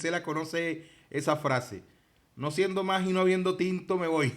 Gisela conoce esa frase. No siendo más y no habiendo tinto, me voy.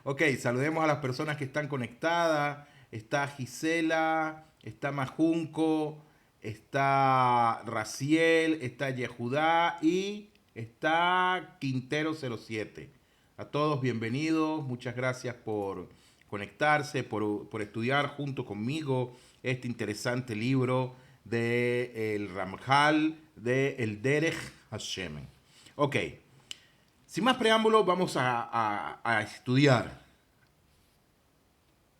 Ok, saludemos a las personas que están conectadas. Está Gisela, está Majunco, está Raciel, está Yehudá y está Quintero 07. A todos bienvenidos, muchas gracias por conectarse, por estudiar junto conmigo este interesante libro de el Ramjal de el Derech Hashem. Ok, sin más preámbulos, vamos a estudiar.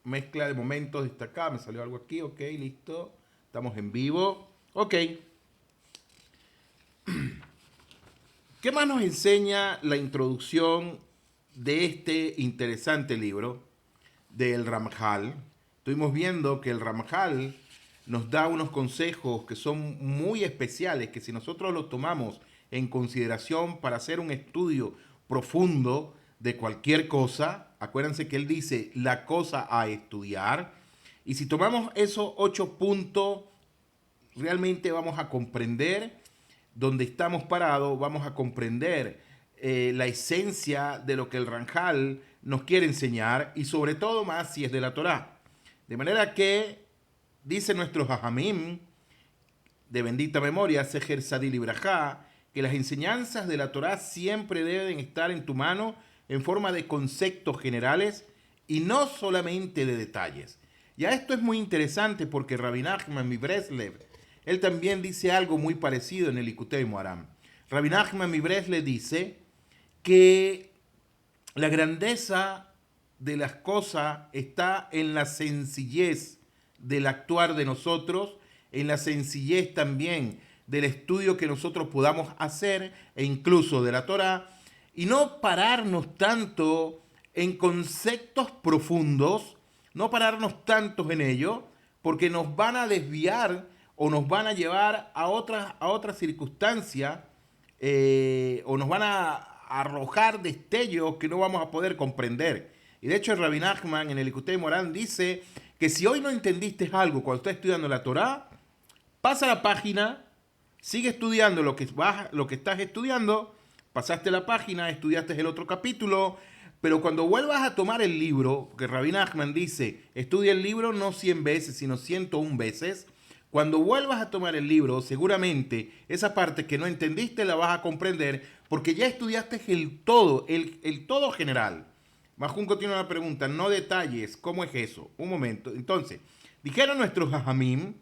Mezcla de momentos destacados. Me salió algo aquí. Ok, listo. Estamos en vivo. Ok. ¿Qué más nos enseña la introducción de este interesante libro del Ramjal? Estuvimos viendo que el Ramjal nos da unos consejos que son muy especiales, que si nosotros los tomamos en consideración para hacer un estudio profundo de cualquier cosa, acuérdense que él dice la cosa a estudiar, y si tomamos esos 8 puntos, realmente vamos a comprender dónde estamos parados, vamos a comprender la esencia de lo que el Ramjal nos quiere enseñar, y sobre todo más si es de la Torá. De manera que dice nuestro Jajamim de bendita memoria, Seher Sadil Ibrahá, que las enseñanzas de la Torá siempre deben estar en tu mano en forma de conceptos generales y no solamente de detalles. Ya esto es muy interesante porque Rabbi Nachman mi Breslev, él también dice algo muy parecido en el Likutei Moharan. Rabbi Nachman mi Breslev dice que la grandeza de las cosas está en la sencillez del actuar de nosotros, en la sencillez también del estudio que nosotros podamos hacer, e incluso de la Torá, y no pararnos tanto en conceptos profundos, no pararnos tanto en ello, porque nos van a desviar o nos van a llevar a otras circunstancias, o nos van a arrojar destellos que no vamos a poder comprender. Y de hecho el Rabbi Nachman en el Likutei Moharan dice que si hoy no entendiste algo cuando estás estudiando la Torá, pasa la página, sigue estudiando lo que estás estudiando, pasaste la página, estudiaste el otro capítulo, pero cuando vuelvas a tomar el libro, porque Rabbi Nachman dice, estudia el libro no 100 veces, sino 101 veces, cuando vuelvas a tomar el libro, seguramente esa parte que no entendiste la vas a comprender porque ya estudiaste el todo general. Majunco tiene una pregunta, no detalles, ¿cómo es eso? Un momento. Entonces, dijeron nuestros hajamim,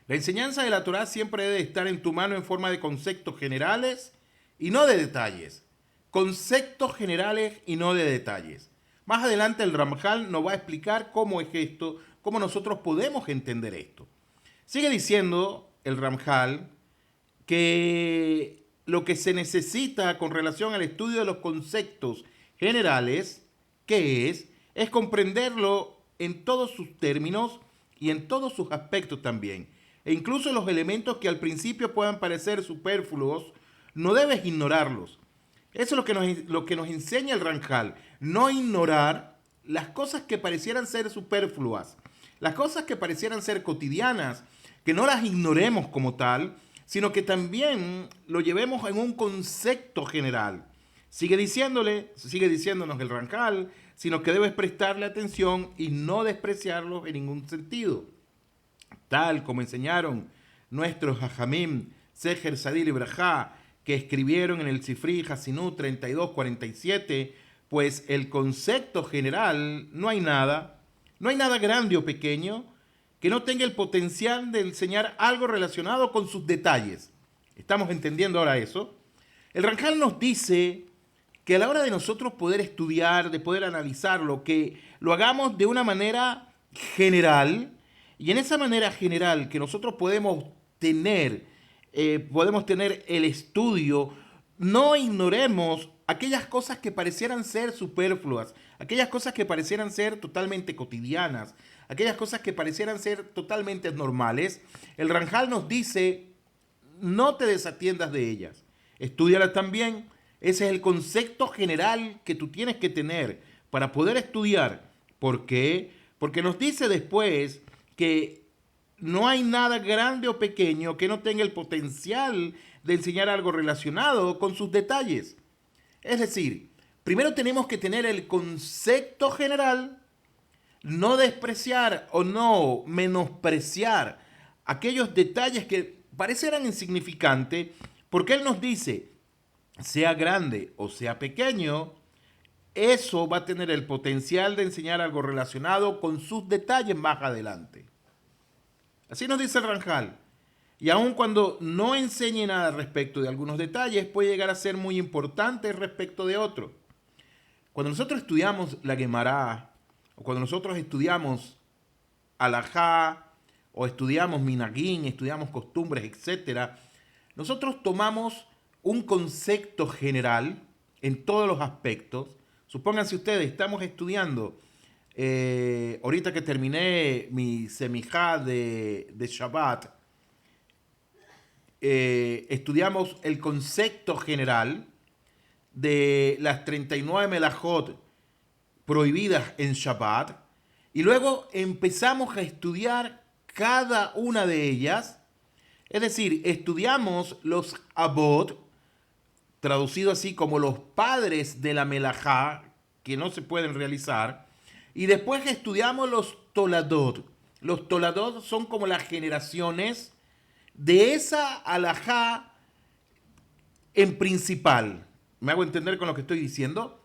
la enseñanza de la Torá siempre debe estar en tu mano en forma de conceptos generales y no de detalles. Conceptos generales y no de detalles. Más adelante el Ramjal nos va a explicar cómo es esto, cómo nosotros podemos entender esto. Sigue diciendo el Ramjal que lo que se necesita con relación al estudio de los conceptos generales, que es comprenderlo en todos sus términos y en todos sus aspectos también. E incluso los elementos que al principio puedan parecer superfluos, no debes ignorarlos. Eso es lo que nos enseña el Ramjal, no ignorar las cosas que parecieran ser superfluas, las cosas que parecieran ser cotidianas, que no las ignoremos como tal, sino que también lo llevemos en un concepto general. Sigue diciéndonos el Ramjal, sino que debes prestarle atención y no despreciarlos en ningún sentido. Tal como enseñaron nuestros Jajamim, Seher Sadil Ibrahá, que escribieron en el Sifri Hasinú 3247, pues el concepto general no hay nada grande o pequeño que no tenga el potencial de enseñar algo relacionado con sus detalles. ¿Estamos entendiendo ahora eso? El Ramjal nos dice que a la hora de nosotros poder estudiar, de poder analizarlo, que lo hagamos de una manera general, y en esa manera general que nosotros podemos tener el estudio, no ignoremos aquellas cosas que parecieran ser superfluas, aquellas cosas que parecieran ser totalmente cotidianas, aquellas cosas que parecieran ser totalmente normales. El Ramjal nos dice, no te desatiendas de ellas, estúdialas también. Ese es el concepto general que tú tienes que tener para poder estudiar. ¿Por qué? Porque nos dice después que no hay nada grande o pequeño que no tenga el potencial de enseñar algo relacionado con sus detalles. Es decir, primero tenemos que tener el concepto general, no despreciar o no menospreciar aquellos detalles que parecieran insignificantes, porque Él nos dice, sea grande o sea pequeño, eso va a tener el potencial de enseñar algo relacionado con sus detalles más adelante. Así nos dice el Ranjal. Y aun cuando no enseñe nada respecto de algunos detalles, puede llegar a ser muy importante respecto de otros. Cuando nosotros estudiamos la Gemara, o cuando nosotros estudiamos Alajá, o estudiamos Minagín, estudiamos costumbres, etcétera, nosotros tomamos un concepto general en todos los aspectos. Supónganse ustedes, estamos estudiando, ahorita que terminé mi semijá de Shabbat, estudiamos el concepto general de las 39 melajot prohibidas en Shabbat y luego empezamos a estudiar cada una de ellas, es decir, estudiamos los abot, traducido así como los padres de la melajá, que no se pueden realizar, y después estudiamos los toladot. Los toladot son como las generaciones de esa alajá en principal. ¿Me hago entender con lo que estoy diciendo?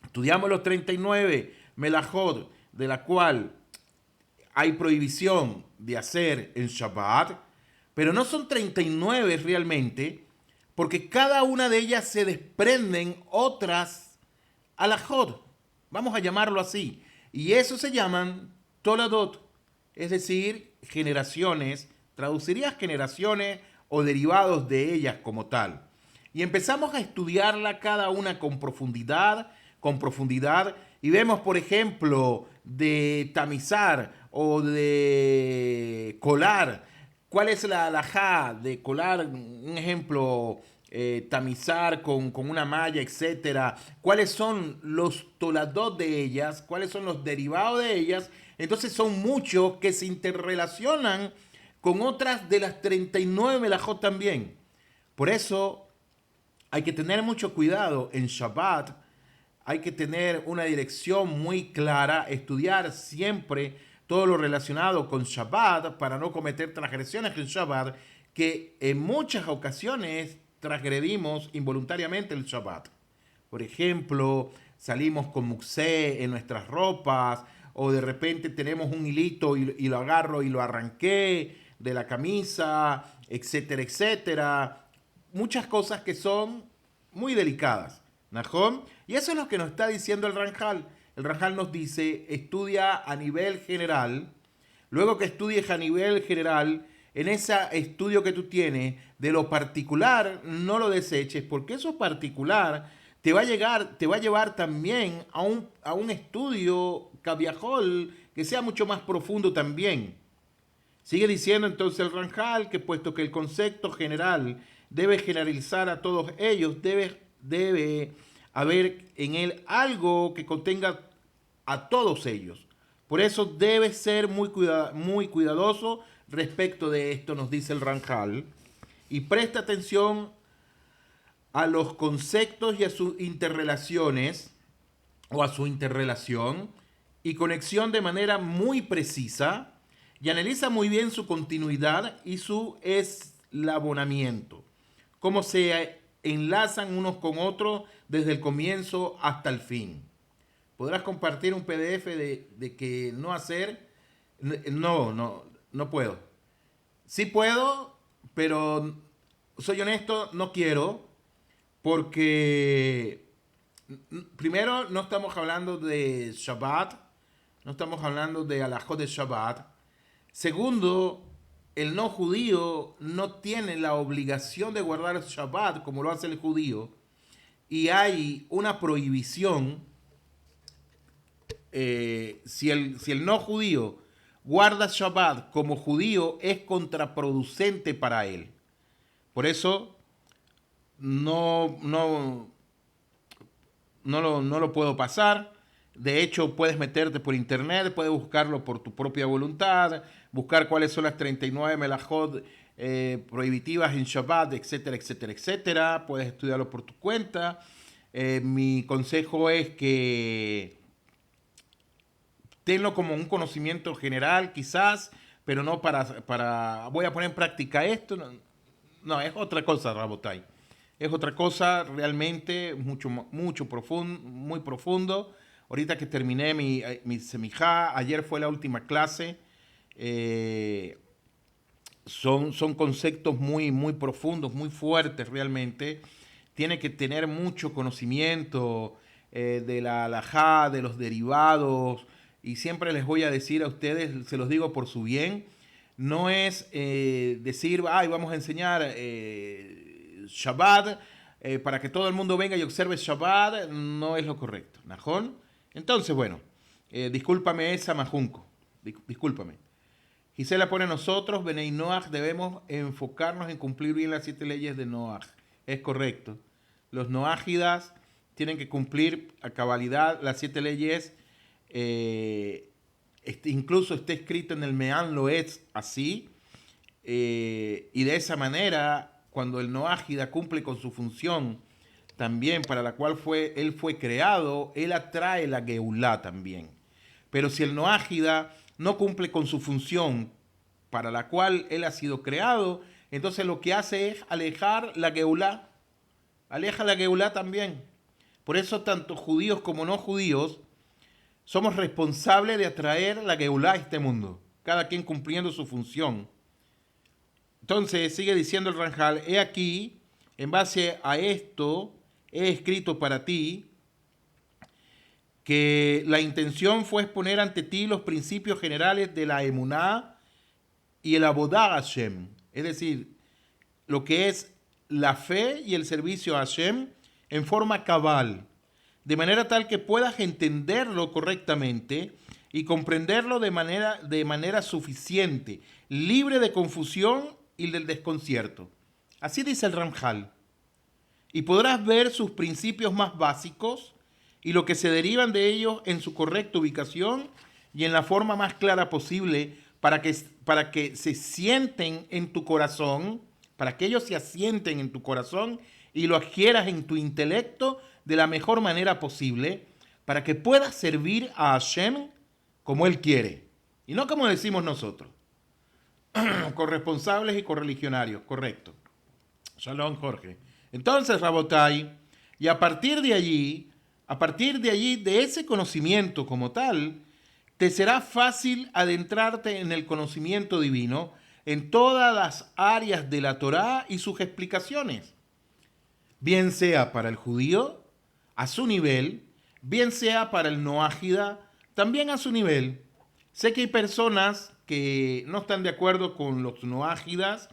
Estudiamos los 39 melajot, de la cual hay prohibición de hacer en Shabbat, pero no son 39 realmente, porque cada una de ellas se desprenden otras alajot. Vamos a llamarlo así. Y eso se llaman toladot, es decir, generaciones, traducirías generaciones o derivados de ellas como tal. Y empezamos a estudiarla cada una con profundidad, y vemos, por ejemplo, de tamizar o de colar. ¿Cuál es la alajá de colar? Un ejemplo, tamizar con una malla, etcétera. ¿Cuáles son los toladot de ellas? ¿Cuáles son los derivados de ellas? Entonces son muchos que se interrelacionan con otras de las 39 melajot también. Por eso hay que tener mucho cuidado en Shabbat. Hay que tener una dirección muy clara, estudiar siempre todo lo relacionado con Shabbat para no cometer transgresiones en Shabbat, que en muchas ocasiones transgredimos involuntariamente el Shabbat. Por ejemplo, salimos con muxé en nuestras ropas, o de repente tenemos un hilito y lo agarro y lo arranqué de la camisa, etcétera, etcétera. Muchas cosas que son muy delicadas. ¿Najón? Y eso es lo que nos está diciendo el Ranjal. El Ranjal nos dice, estudia a nivel general. Luego que estudies a nivel general, en ese estudio que tú tienes de lo particular, no lo deseches, porque eso particular te va a llevar también a un estudio cabiajol que sea mucho más profundo también. Sigue diciendo entonces el Ranjal que puesto que el concepto general debe generalizar a todos ellos, debe haber en él algo que contenga a todos ellos. Por eso debe ser muy cuidadoso respecto de esto, nos dice el Ranjal, y presta atención a los conceptos y a sus interrelaciones o a su interrelación y conexión de manera muy precisa y analiza muy bien su continuidad y su eslabonamiento, cómo se enlazan unos con otros desde el comienzo hasta el fin. ¿Podrás compartir un PDF de que no hacer? No puedo. Sí puedo, pero soy honesto, no quiero, porque primero no estamos hablando de Shabbat, no estamos hablando de alajot de Shabbat. Segundo, el no judío no tiene la obligación de guardar el Shabbat como lo hace el judío. Y hay una prohibición. Si el no judío guarda Shabbat como judío, es contraproducente para él. Por eso no lo puedo pasar. De hecho, puedes meterte por internet, puedes buscarlo por tu propia voluntad, buscar cuáles son las 39 melajot prohibitivas en Shabbat, etcétera, etcétera, etcétera. Puedes estudiarlo por tu cuenta. Mi consejo es que tenlo como un conocimiento general, quizás, pero no voy a poner en práctica esto. No, no, es otra cosa, Rabotai. Es otra cosa realmente mucho profundo, muy profundo. Ahorita que terminé mi semijá, ayer fue la última clase. eh, son conceptos muy profundos, muy fuertes realmente. Tiene que tener mucho conocimiento de la halajá, de los derivados. Y siempre les voy a decir a ustedes, se los digo por su bien, no es decir, ay, vamos a enseñar Shabbat para que todo el mundo venga y observe Shabbat, no es lo correcto. ¿Najón? Entonces, bueno, discúlpame esa, Majunco. Discúlpame. Gisela pone nosotros, Benei Noach, debemos enfocarnos en cumplir bien las 7 leyes de Noach. Es correcto. Los noágidas tienen que cumplir a cabalidad las 7 leyes. Incluso está escrito en el Meán lo es así. Y de esa manera, cuando el noágida cumple con su función también para la cual él fue creado, él atrae la Geulá también. Pero si el noágida no cumple con su función para la cual él ha sido creado, entonces lo que hace es alejar la Geulá. Aleja la Geulá también. Por eso tanto judíos como no judíos somos responsables de atraer la Geulá a este mundo, cada quien cumpliendo su función. Entonces sigue diciendo el Ranjal, he aquí, en base a esto, he escrito para ti que la intención fue exponer ante ti los principios generales de la Emuná y el Abodá Hashem, es decir, lo que es la fe y el servicio a Hashem en forma cabal, de manera tal que puedas entenderlo correctamente y comprenderlo de manera suficiente, libre de confusión y del desconcierto. Así dice el Ramjal. Y podrás ver sus principios más básicos y lo que se derivan de ellos en su correcta ubicación y en la forma más clara posible para que se sienten en tu corazón, para que ellos se asienten en tu corazón y lo adquieras en tu intelecto de la mejor manera posible, para que puedas servir a Hashem como Él quiere y no como decimos nosotros. Corresponsables y correligionarios, correcto. Shalom, Jorge. Entonces, Rabotai, y a partir de allí, de ese conocimiento como tal, te será fácil adentrarte en el conocimiento divino en todas las áreas de la Torá y sus explicaciones, bien sea para el judío, a su nivel, bien sea para el noágida, también a su nivel. Sé que hay personas que no están de acuerdo con los noágidas,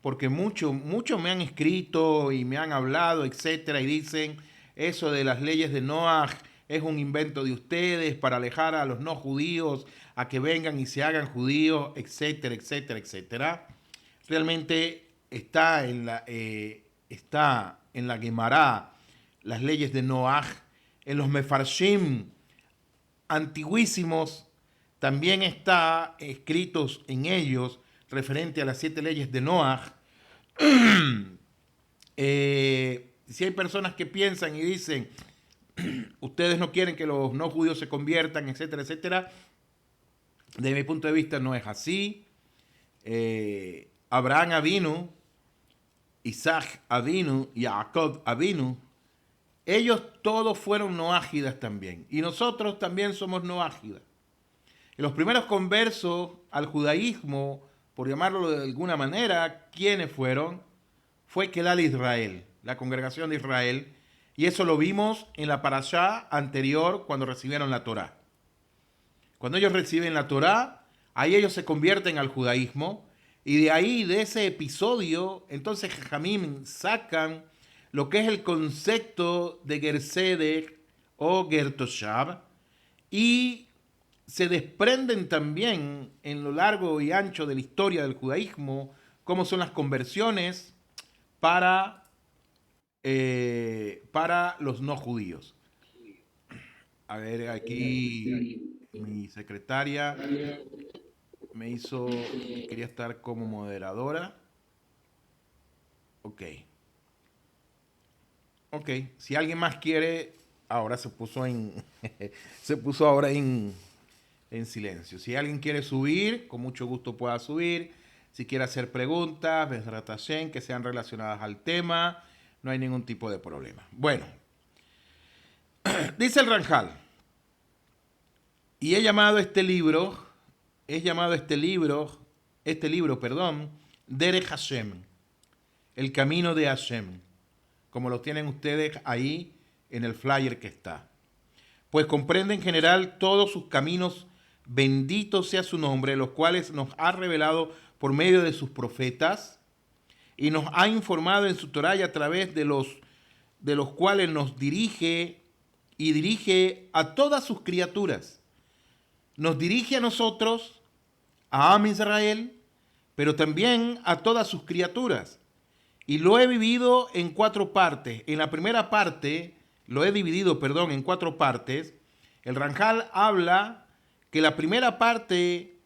porque muchos me han escrito y me han hablado, etcétera, y dicen, eso de las leyes de Noaj es un invento de ustedes para alejar a los no judíos, a que vengan y se hagan judíos, etcétera, etcétera, etcétera. Realmente está en la Gemara las leyes de Noaj, en los Mefarshim antiguísimos también está escritos en ellos referente a las 7 leyes de Noaj. Si hay personas que piensan y dicen, ustedes no quieren que los no judíos se conviertan, etcétera, etcétera, desde mi punto de vista no es así. Abraham Avinu, Isaac Avinu y Jacob Avinu, ellos todos fueron noágidas también. Y nosotros también somos noágidas. Y los primeros conversos al judaísmo, por llamarlo de alguna manera, ¿quiénes fueron? Fue Kelal Israel, la congregación de Israel. Y eso lo vimos en la parashá anterior cuando recibieron la Torá. Cuando ellos reciben la Torá, ahí ellos se convierten al judaísmo. Y de ahí, de ese episodio, entonces Jamim sacan lo que es el concepto de Gersedek o Gertoshab y se desprenden también en lo largo y ancho de la historia del judaísmo cómo son las conversiones para los no judíos. A ver, aquí mi secretaria me hizo que quería estar como moderadora. Ok. Ok. Si alguien más quiere, ahora se puso se puso ahora en silencio. Si alguien quiere subir, con mucho gusto pueda subir. Si quiere hacer preguntas, Bezrat Hashem, que sean relacionadas al tema, no hay ningún tipo de problema. Bueno, dice el Ranjal, y he llamado este libro, perdón, Derech Hashem, el camino de Hashem, como lo tienen ustedes ahí en el flyer que está. Pues comprende en general todos sus caminos, bendito sea su nombre, los cuales nos ha revelado por medio de sus profetas y nos ha informado en su Torah y a través de los cuales nos dirige y dirige a todas sus criaturas. Nos dirige a nosotros, a Am Israel, pero también a todas sus criaturas. Y lo he dividido en 4 partes. En la primera parte, en 4 partes. El Ranjal habla que la primera parte,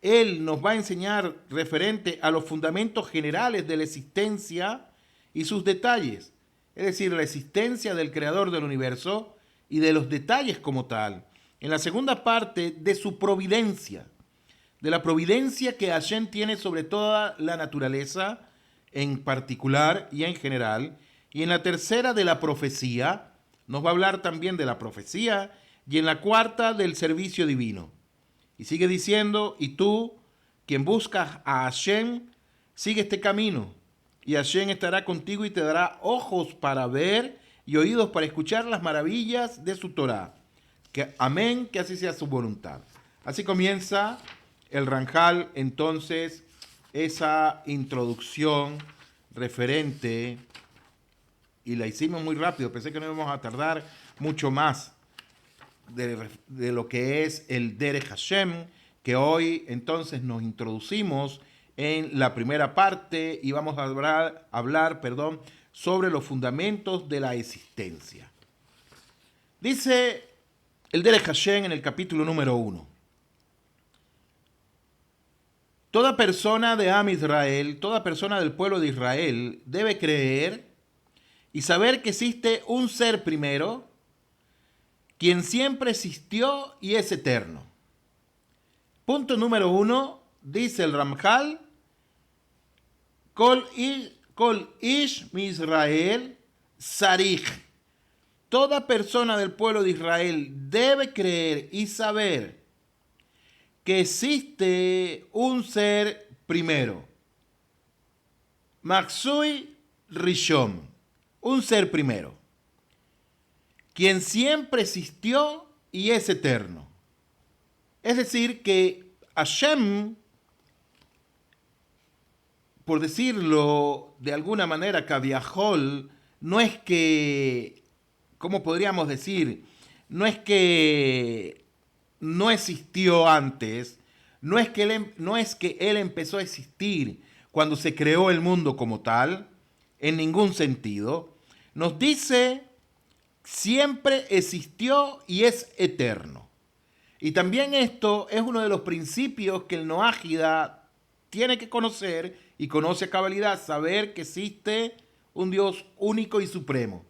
él nos va a enseñar referente a los fundamentos generales de la existencia y sus detalles. Es decir, la existencia del creador del universo y de los detalles como tal. En la segunda parte, de su providencia. De la providencia que Hashem tiene sobre toda la naturaleza, en particular y en general. Y en la tercera, de la profecía. Nos va a hablar también de la profecía. Y en la cuarta, del servicio divino. Y sigue diciendo, y tú, quien buscas a Hashem, sigue este camino. Y Hashem estará contigo y te dará ojos para ver y oídos para escuchar las maravillas de su Torah. Que, amén, que así sea su voluntad. Así comienza el Ranjal, entonces, esa introducción referente, y la hicimos muy rápido, pensé que no íbamos a tardar mucho más, de lo que es el Derech Hashem, que hoy entonces nos introducimos en la primera parte y vamos a hablar sobre los fundamentos de la existencia. Dice el Derech Hashem en el capítulo número 1. Toda persona de Am Israel, toda persona del pueblo de Israel debe creer y saber que existe un ser primero, quien siempre existió y es eterno. Punto número 1, dice el Ramjal, Kol ish mi Israel sarich. Toda persona del pueblo de Israel debe creer y saber que existe un ser primero. Maksui Rishon, un ser primero, quien siempre existió y es eterno. Es decir, que Hashem, por decirlo de alguna manera, Kaviahol, no es que, ¿cómo podríamos decir? No es que no existió antes, no es que él empezó a existir cuando se creó el mundo como tal, en ningún sentido. Nos dice, siempre existió y es eterno. Y también esto es uno de los principios que el Noágida tiene que conocer y conoce a cabalidad, saber que existe un Dios único y supremo.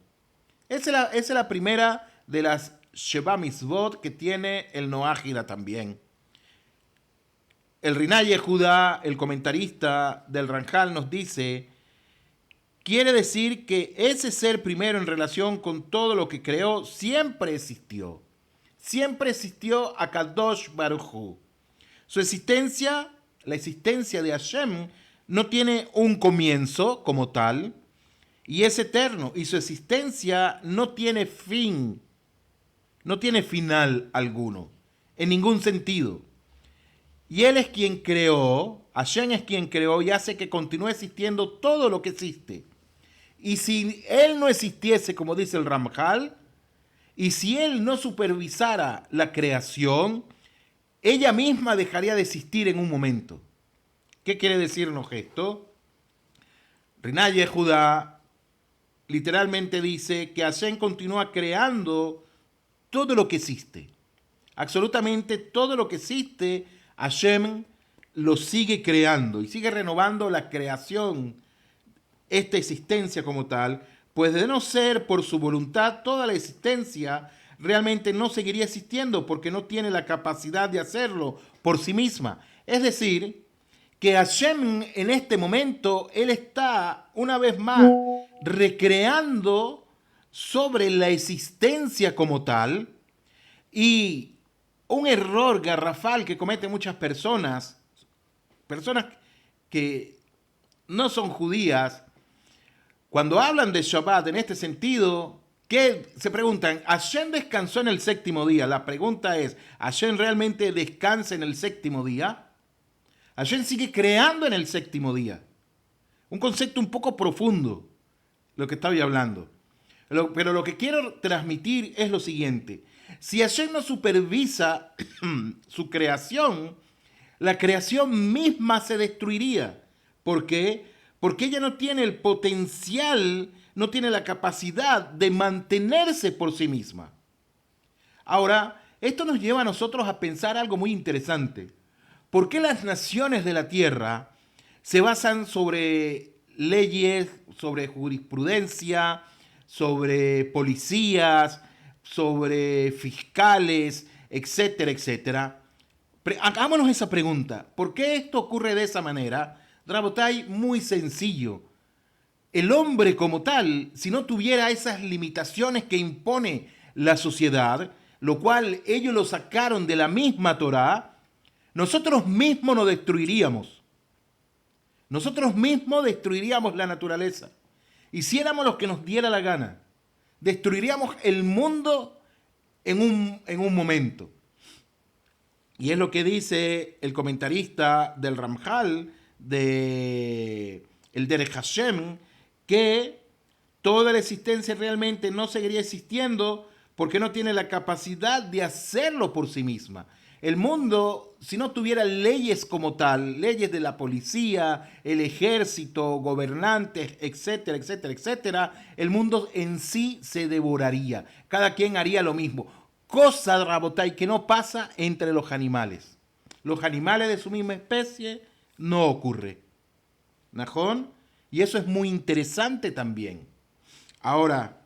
Esa es la primera de las Sheba Mitzvot que tiene el Noágida también. El Rinay Yehuda, el comentarista del Ranjal, nos dice, quiere decir que ese ser primero en relación con todo lo que creó siempre existió. Siempre existió a Kadosh Baruj Hu. Su existencia, la existencia de Hashem, no tiene un comienzo como tal y es eterno. Y su existencia no tiene fin, no tiene final alguno, en ningún sentido. Y Él es quien creó, Hashem es quien creó y hace que continúe existiendo todo lo que existe. Y si Él no existiese, como dice el Ramjal, y si Él no supervisara la creación, ella misma dejaría de existir en un momento. ¿Qué quiere decirnos esto? Rinay Yehuda literalmente dice que Hashem continúa creando todo lo que existe. Absolutamente todo lo que existe, Hashem lo sigue creando y sigue renovando la creación esta existencia como tal, pues de no ser por su voluntad, toda la existencia realmente no seguiría existiendo porque no tiene la capacidad de hacerlo por sí misma. Es decir, que Hashem en este momento, él está una vez más recreando sobre la existencia como tal, y un error garrafal que cometen muchas personas, personas que no son judías, cuando hablan de Shabbat en este sentido, que se preguntan, ¿Hashem descansó en el séptimo día? La pregunta es, ¿Hashem realmente descansa en el séptimo día? Hashem sigue creando en el séptimo día. Un concepto un poco profundo, lo que estaba hablando. Pero lo que quiero transmitir es lo siguiente. Si Hashem no supervisa su creación, la creación misma se destruiría. ¿Por qué? Porque ella no tiene el potencial, no tiene la capacidad de mantenerse por sí misma. Ahora, esto nos lleva a nosotros a pensar algo muy interesante. ¿Por qué las naciones de la Tierra se basan sobre leyes, sobre jurisprudencia, sobre policías, sobre fiscales, etcétera, etcétera? Hagámonos esa pregunta. ¿Por qué esto ocurre de esa manera? Rabotai, muy sencillo. El hombre como tal, si no tuviera esas limitaciones que impone la sociedad, lo cual ellos lo sacaron de la misma Torá, nosotros mismos nos destruiríamos. Nosotros mismos destruiríamos la naturaleza. Hiciéramos lo que nos diera la gana. Destruiríamos el mundo en un momento. Y es lo que dice el comentarista del Ramjal, de el Derech Hashem, que toda la existencia realmente no seguiría existiendo porque no tiene la capacidad de hacerlo por sí misma. El mundo, si no tuviera leyes como tal, leyes de la policía, el ejército, gobernantes, etcétera, etcétera, etcétera, el mundo en sí se devoraría. Cada quien haría lo mismo. Cosa, Rabotai, que no pasa entre los animales. Los animales de su misma especie no ocurre. ¿Najón? Y eso es muy interesante también. Ahora,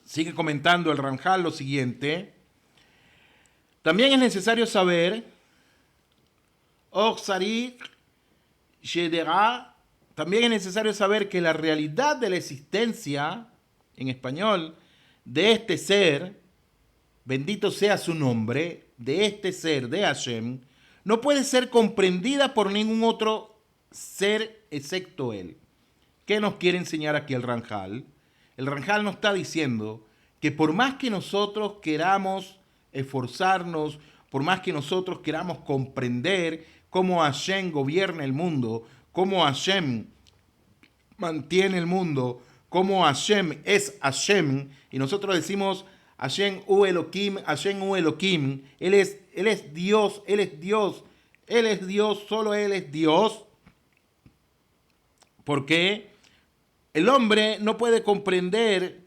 sigue comentando el Ramjal lo siguiente. También es necesario saber, también es necesario saber que la realidad de la existencia, en español, de este ser, bendito sea su nombre, de este ser, de Hashem, no puede ser comprendida por ningún otro ser excepto él. ¿Qué nos quiere enseñar aquí el Ramjal? El Ramjal nos está diciendo que por más que nosotros queramos esforzarnos, por más que nosotros queramos comprender cómo Hashem gobierna el mundo, cómo Hashem mantiene el mundo, cómo Hashem es Hashem, y nosotros decimos Hashem u Elohim, Hashem u Elohim, él es Dios, Él es Dios, Él es Dios, solo Él es Dios, porque el hombre no puede comprender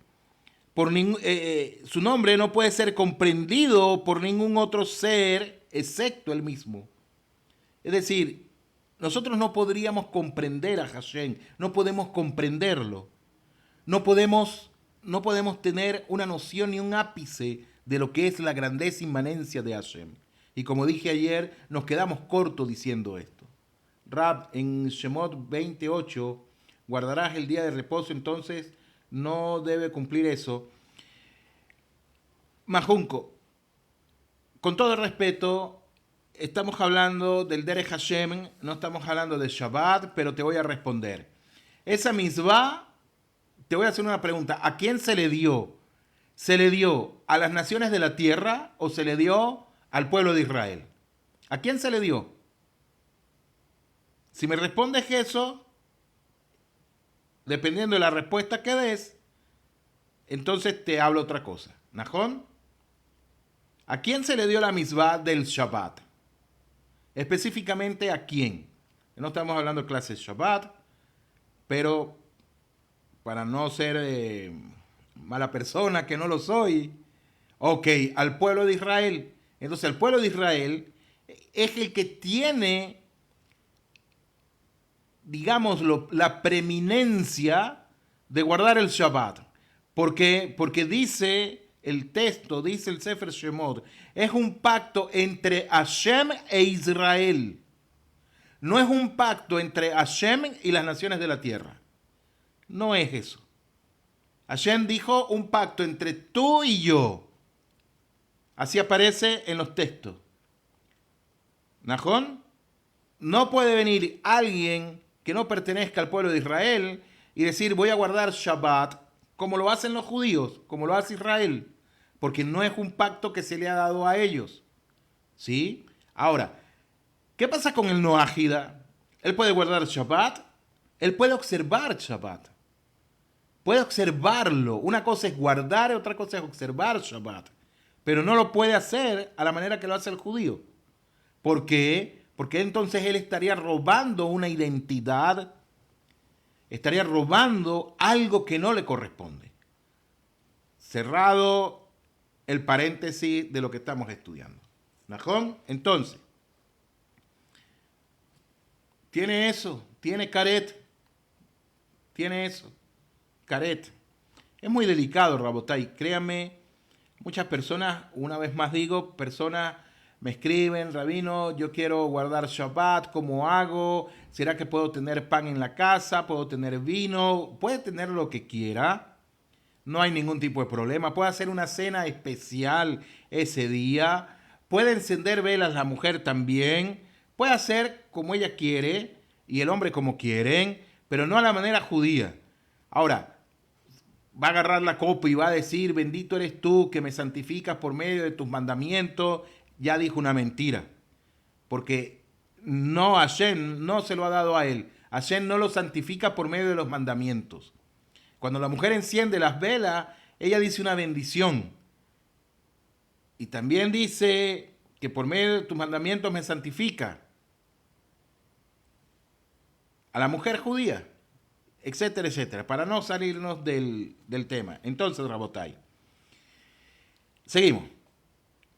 su nombre no puede ser comprendido por ningún otro ser excepto él mismo. Es decir, nosotros no podríamos comprender a Hashem, no podemos comprenderlo, no podemos tener una noción ni un ápice de lo que es la grandeza e inmanencia de Hashem. Y como dije ayer, nos quedamos cortos diciendo esto. Rab, en Shemot 28, guardarás el día de reposo, entonces no debe cumplir eso. Majunco, con todo el respeto, estamos hablando del Derech Hashem, no estamos hablando de Shabbat, pero te voy a responder. Esa misbah, te voy a hacer una pregunta. ¿A quién se le dio? ¿Se le dio a las naciones de la tierra o se le dio al pueblo de Israel? ¿A quién se le dio? Si me respondes eso, dependiendo de la respuesta que des, entonces te hablo otra cosa. ¿Najón? ¿A quién se le dio la misbah del Shabbat? Específicamente, ¿a quién? No estamos hablando de clases Shabbat, pero para no ser mala persona, que no lo soy, ok, al pueblo de Israel. Entonces, el pueblo de Israel es el que tiene digámoslo, la preeminencia de guardar el Shabbat. ¿Por qué? Porque dice el texto, dice el Sefer Shemot, es un pacto entre Hashem e Israel. No es un pacto entre Hashem y las naciones de la tierra. No es eso. Hashem dijo un pacto entre tú y yo. Así aparece en los textos. ¿Najón? No puede venir alguien que no pertenezca al pueblo de Israel y decir voy a guardar Shabbat como lo hacen los judíos, como lo hace Israel, porque no es un pacto que se le ha dado a ellos. ¿Sí? Ahora, ¿qué pasa con el noágida? Él puede guardar Shabbat, él puede observar Shabbat. Puede observarlo. Una cosa es guardar y otra cosa es observar Shabbat. Pero no lo puede hacer a la manera que lo hace el judío. ¿Por qué? Porque entonces él estaría robando una identidad, estaría robando algo que no le corresponde. Cerrado el paréntesis de lo que estamos estudiando. ¿Najón? Entonces, tiene eso, tiene caret, tiene eso, caret. Es muy delicado, Rabotai, créanme, muchas personas, una vez más digo, personas me escriben, Rabino, yo quiero guardar Shabbat, ¿cómo hago? ¿Será que puedo tener pan en la casa? ¿Puedo tener vino? Puede tener lo que quiera. No hay ningún tipo de problema. Puede hacer una cena especial ese día. Puede encender velas la mujer también. Puede hacer como ella quiere y el hombre como quieren, pero no a la manera judía. Ahora, va a agarrar la copa y va a decir, bendito eres tú que me santificas por medio de tus mandamientos. Ya dijo una mentira. Porque no, Hashem no se lo ha dado a él. Hashem no lo santifica por medio de los mandamientos. Cuando la mujer enciende las velas, ella dice una bendición. Y también dice que por medio de tus mandamientos me santifica. A la mujer judía, etcétera, etcétera, para no salirnos del tema. Entonces, Rabotai, seguimos.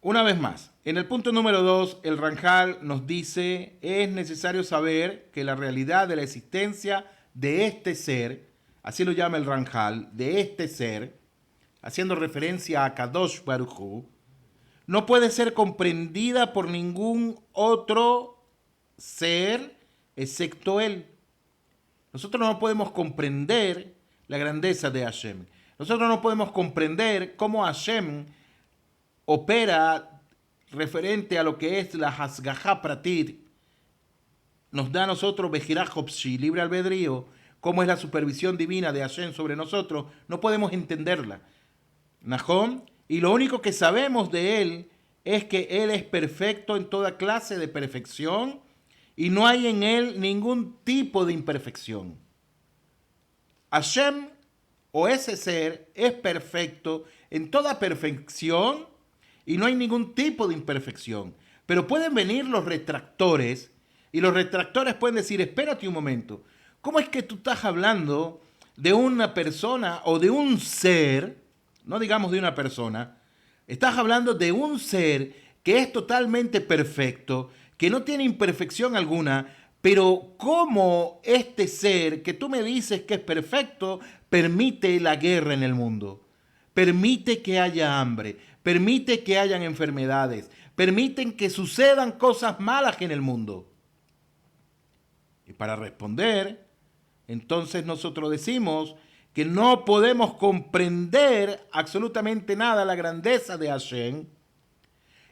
Una vez más, en el punto número 2, el Ramjal nos dice, es necesario saber que la realidad de la existencia de este ser, así lo llama el Ramjal, de este ser, haciendo referencia a Kadosh Baruj Hu, no puede ser comprendida por ningún otro ser excepto él. Nosotros no podemos comprender la grandeza de Hashem. Nosotros no podemos comprender cómo Hashem opera referente a lo que es la Hasgajá Pratit, nos da a nosotros Bejirá Hopshi, libre albedrío, cómo es la supervisión divina de Hashem sobre nosotros, no podemos entenderla. Nahom, y lo único que sabemos de él es que él es perfecto en toda clase de perfección y no hay en él ningún tipo de imperfección. Hashem, o ese ser, es perfecto en toda perfección y no hay ningún tipo de imperfección. Pero pueden venir los retractores y los retractores pueden decir, espérate un momento, ¿cómo es que tú estás hablando de una persona o de un ser, no digamos de una persona, estás hablando de un ser que es totalmente perfecto, que no tiene imperfección alguna, pero cómo este ser que tú me dices que es perfecto permite la guerra en el mundo? Permite que haya hambre, permite que hayan enfermedades, permiten que sucedan cosas malas en el mundo. Y para responder, entonces nosotros decimos que no podemos comprender absolutamente nada la grandeza de Hashem.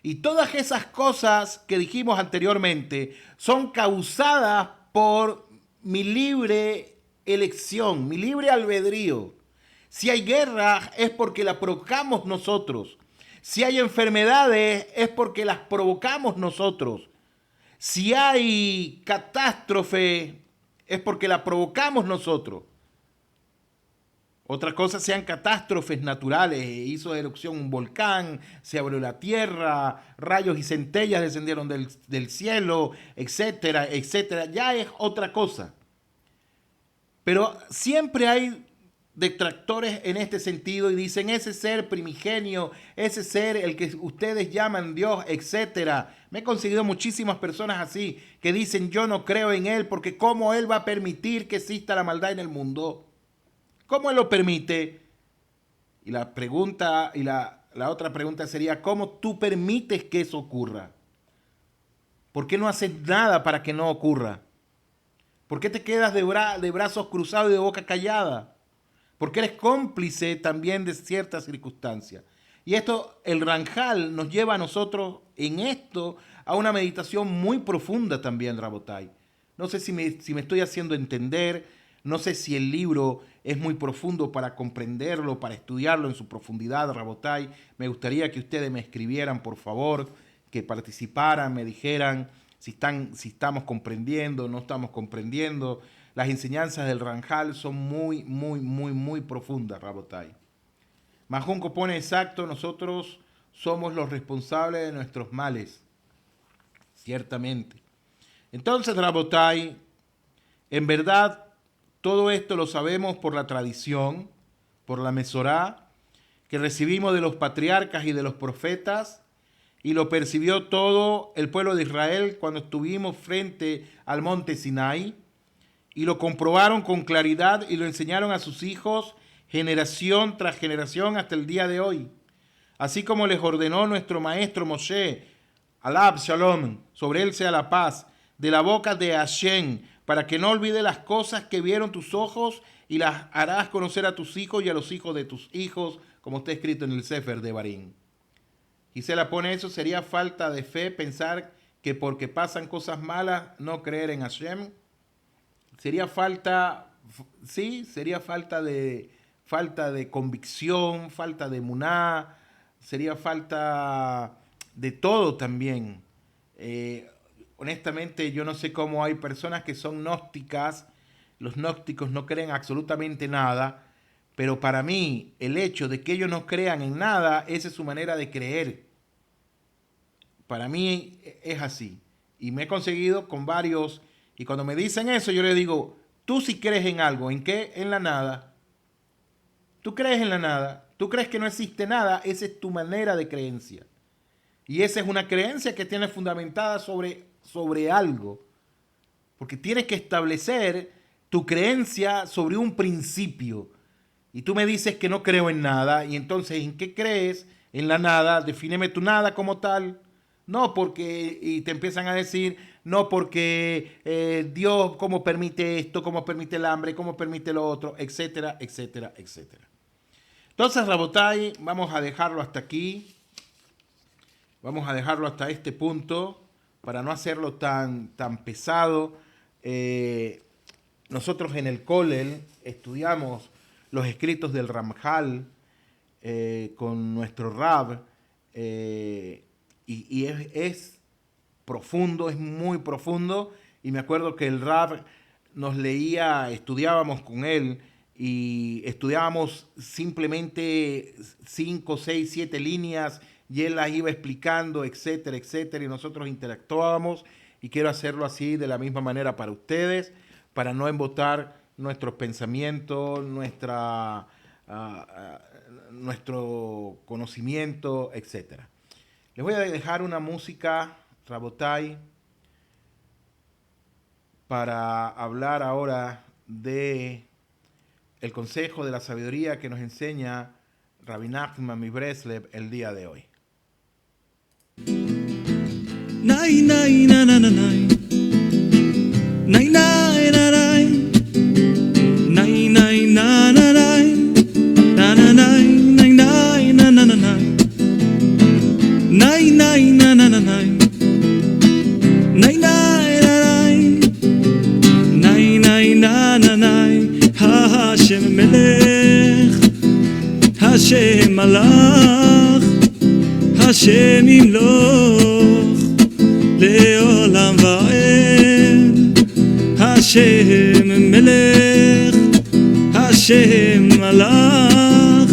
Y todas esas cosas que dijimos anteriormente son causadas por mi libre elección, mi libre albedrío. Si hay guerra es porque la provocamos nosotros. Si hay enfermedades es porque las provocamos nosotros. Si hay catástrofe es porque la provocamos nosotros. Otra cosa sean catástrofes naturales, hizo erupción un volcán, se abrió la tierra, rayos y centellas descendieron del cielo, etcétera, etcétera. Ya es otra cosa. Pero siempre hay detractores en este sentido y dicen ese ser primigenio, ese ser el que ustedes llaman Dios, etcétera. Me he conseguido muchísimas personas así que dicen yo no creo en él porque ¿cómo él va a permitir que exista la maldad en el mundo? ¿Cómo él lo permite? Y la pregunta y la otra pregunta sería ¿cómo tú permites que eso ocurra? ¿Por qué no haces nada para que no ocurra? ¿Por qué te quedas de brazos cruzados y de boca callada? Porque eres cómplice también de ciertas circunstancias. Y esto, el Ramjal nos lleva a nosotros en esto a una meditación muy profunda también, Rabotai. No sé si me estoy haciendo entender, no sé si el libro es muy profundo para comprenderlo, para estudiarlo en su profundidad, Rabotai. Me gustaría que ustedes me escribieran, por favor, que participaran, me dijeran si estamos comprendiendo, no estamos comprendiendo. Las enseñanzas del Ramjal son muy, muy, muy, muy profundas, Rabotai. Majunco pone exacto, nosotros somos los responsables de nuestros males. Ciertamente. Entonces, Rabotai, en verdad, todo esto lo sabemos por la tradición, por la Mesorá, que recibimos de los patriarcas y de los profetas, y lo percibió todo el pueblo de Israel cuando estuvimos frente al monte Sinai, y lo comprobaron con claridad y lo enseñaron a sus hijos generación tras generación hasta el día de hoy. Así como les ordenó nuestro maestro Moshe, Alab Shalom, sobre él sea la paz, de la boca de Hashem, para que no olvide las cosas que vieron tus ojos y las harás conocer a tus hijos y a los hijos de tus hijos, como está escrito en el Sefer de Barín. Gisela pone eso, sería falta de fe pensar que porque pasan cosas malas no creer en Hashem. Sería falta, sí, sería falta de convicción, falta de emuná, sería falta de todo también. Honestamente, yo no sé cómo hay personas que son gnósticas, los gnósticos no creen absolutamente nada, pero para mí el hecho de que ellos no crean en nada, esa es su manera de creer. Para mí es así. Y me he conseguido con varios. Y cuando me dicen eso, yo les digo, tú sí crees en algo. ¿En qué? En la nada. Tú crees en la nada. Tú crees que no existe nada. Esa es tu manera de creencia. Y esa es una creencia que tienes fundamentada sobre algo. Porque tienes que establecer tu creencia sobre un principio. Y tú me dices que no creo en nada. Y entonces, ¿en qué crees? En la nada. Defíneme tu nada como tal. No porque, y te empiezan a decir, no porque Dios cómo permite esto, cómo permite el hambre, cómo permite lo otro, etcétera, etcétera, etcétera. Entonces, Rabotai, vamos a dejarlo hasta aquí. Vamos a dejarlo hasta este punto para no hacerlo tan pesado. Nosotros en el Kollel estudiamos los escritos del Ramjal con nuestro Rab. Y es profundo, es muy profundo. Y me acuerdo que el Rab nos leía, estudiábamos con él y estudiábamos simplemente 5, 6, 7 líneas y él las iba explicando, etcétera, etcétera. Y nosotros interactuábamos y quiero hacerlo así de la misma manera para ustedes, para no embotar nuestros pensamientos, nuestro conocimiento, etcétera. Les voy a dejar una música, Rabotai, para hablar ahora de el consejo de la sabiduría que nos enseña Rabbi Nachman mi Breslev el día de hoy. Nay, nay, na, na, na, nay. Nay, nay, na, nay. Nay, nay, na, na, nay. Na, na, nay, nay, nay, na, na, na, nay. Nay, nay, na, na, na, nay. Nay, nay, na, nay. Nay, nay, na, na, nay. Hashem melech, Hashem malach, Hashem yimloch leolam va'ed. Hashem melech, Hashem malach,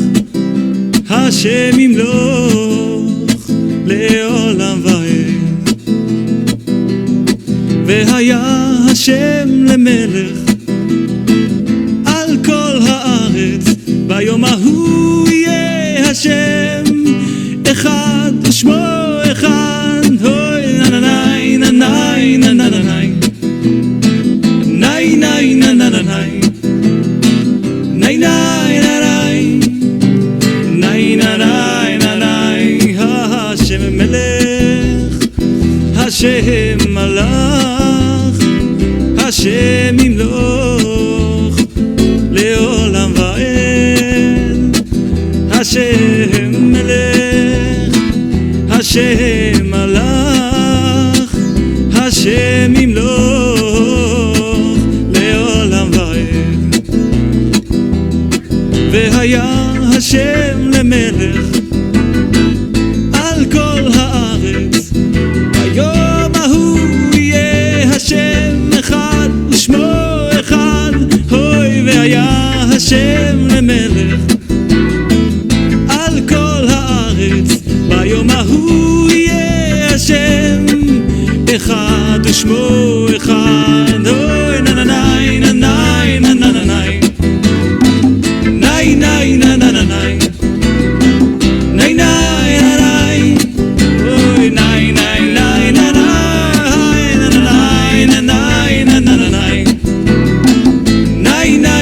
Hashem yimloch לעולם ועד. והיה השם למלך על כל הארץ, ביום ההוא יהיה השם אחד ושמו אחד. אוי נננאי נננאי נננאי נאי נאי נננאי נאי נאי נאי נאי נאי נאי. השם מלך, השם מלך, השם ימלוך לעולם ועד. השם מלך, השם מלך, השם ימלוך לעולם ועד. והיה השם למלך על כל הארץ, ביום ההוא יהיה השם אחד ושמו אחד. הוי והיה השם למלך על כל הארץ, ביום ההוא יהיה השם אחד ושמו אחד. אוי נננאי נננאי נננאי נאי נאי נננאי נאי נאי נאי. אוי נאי נאי נאי נאי נאי נאי נאי נאי נאי נאי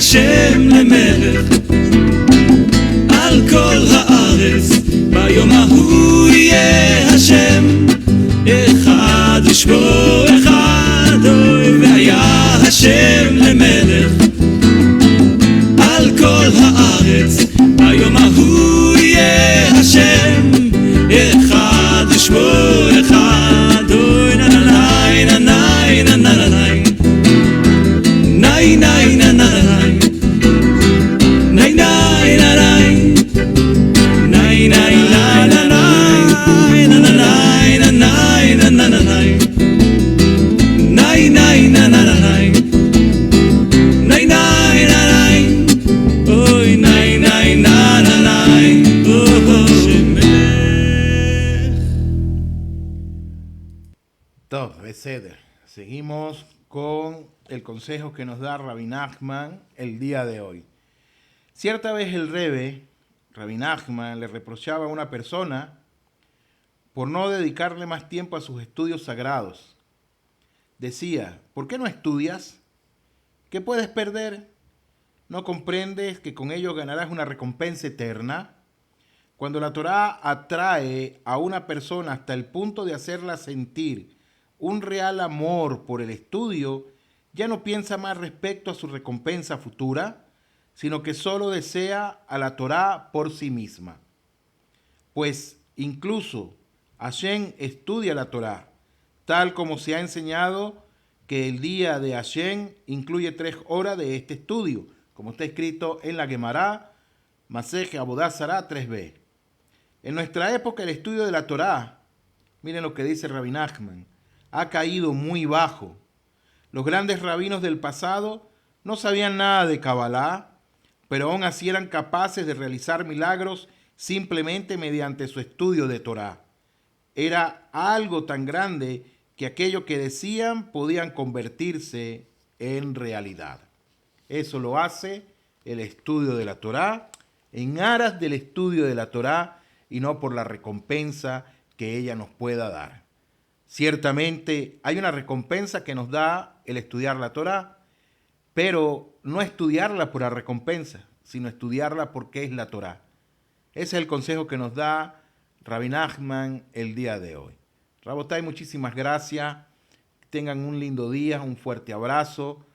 השם למלך על כל הארץ, ביום ההוא יהיה השם אחד ושמו אחד. אוי והיה השם למלך על כל הארץ, ביום ההוא יהיה השם אחד ושמו אחד. אוי נננאי נננאי נננאי נאי נאי נננאי נאי נאי נאי נאי נאי נאי נאי נאי נאי נאי נאי נאי נאי נאי. אוי נאי נאי נאי. טוב, בסדר. Seguimos con el consejo que nos da Rabbi Nachman el día de hoy. Cierta vez el Rebbe, Rabbi Nachman, le reprochaba a una persona por no dedicarle más tiempo a sus estudios sagrados. Decía, ¿por qué no estudias? ¿Qué puedes perder? ¿No comprendes que con ello ganarás una recompensa eterna? Cuando la Torá atrae a una persona hasta el punto de hacerla sentir un real amor por el estudio, ya no piensa más respecto a su recompensa futura, sino que solo desea a la Torá por sí misma. Pues incluso Hashem estudia la Torá, tal como se ha enseñado que el día de Hashem incluye 3 horas de este estudio, como está escrito en la Gemara, Masej Abodá Zará 3b. En nuestra época el estudio de la Torá, miren lo que dice Rabbi Nachman, ha caído muy bajo. Los grandes rabinos del pasado no sabían nada de Kabbalah, pero aún así eran capaces de realizar milagros simplemente mediante su estudio de Torá. Era algo tan grande que aquello que decían podían convertirse en realidad. Eso lo hace el estudio de la Torá, en aras del estudio de la Torá y no por la recompensa que ella nos pueda dar. Ciertamente hay una recompensa que nos da el estudiar la Torá, pero no estudiarla por la recompensa, sino estudiarla porque es la Torá. Ese es el consejo que nos da Rabbi Nachman el día de hoy. Rabotay, muchísimas gracias. Tengan un lindo día, un fuerte abrazo.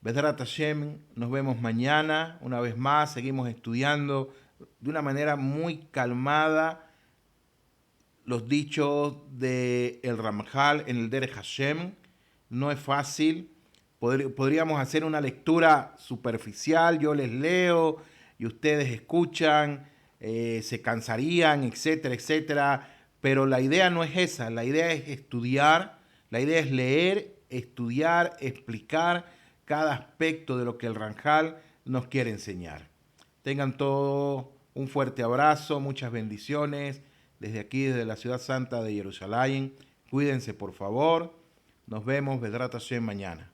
Bezrat Hashem, nos vemos mañana. Una vez más, seguimos estudiando de una manera muy calmada los dichos del Ramjal en el Derech Hashem. No es fácil Podríamos hacer una lectura superficial, yo les leo y ustedes escuchan, se cansarían, etcétera, etcétera. Pero la idea no es esa, la idea es estudiar, la idea es leer, estudiar, explicar cada aspecto de lo que el Ramjal nos quiere enseñar. Tengan todo un fuerte abrazo, muchas bendiciones desde aquí, desde la ciudad santa de Jerusalén. Cuídense, por favor. Nos vemos, Bedrat Hashem, mañana.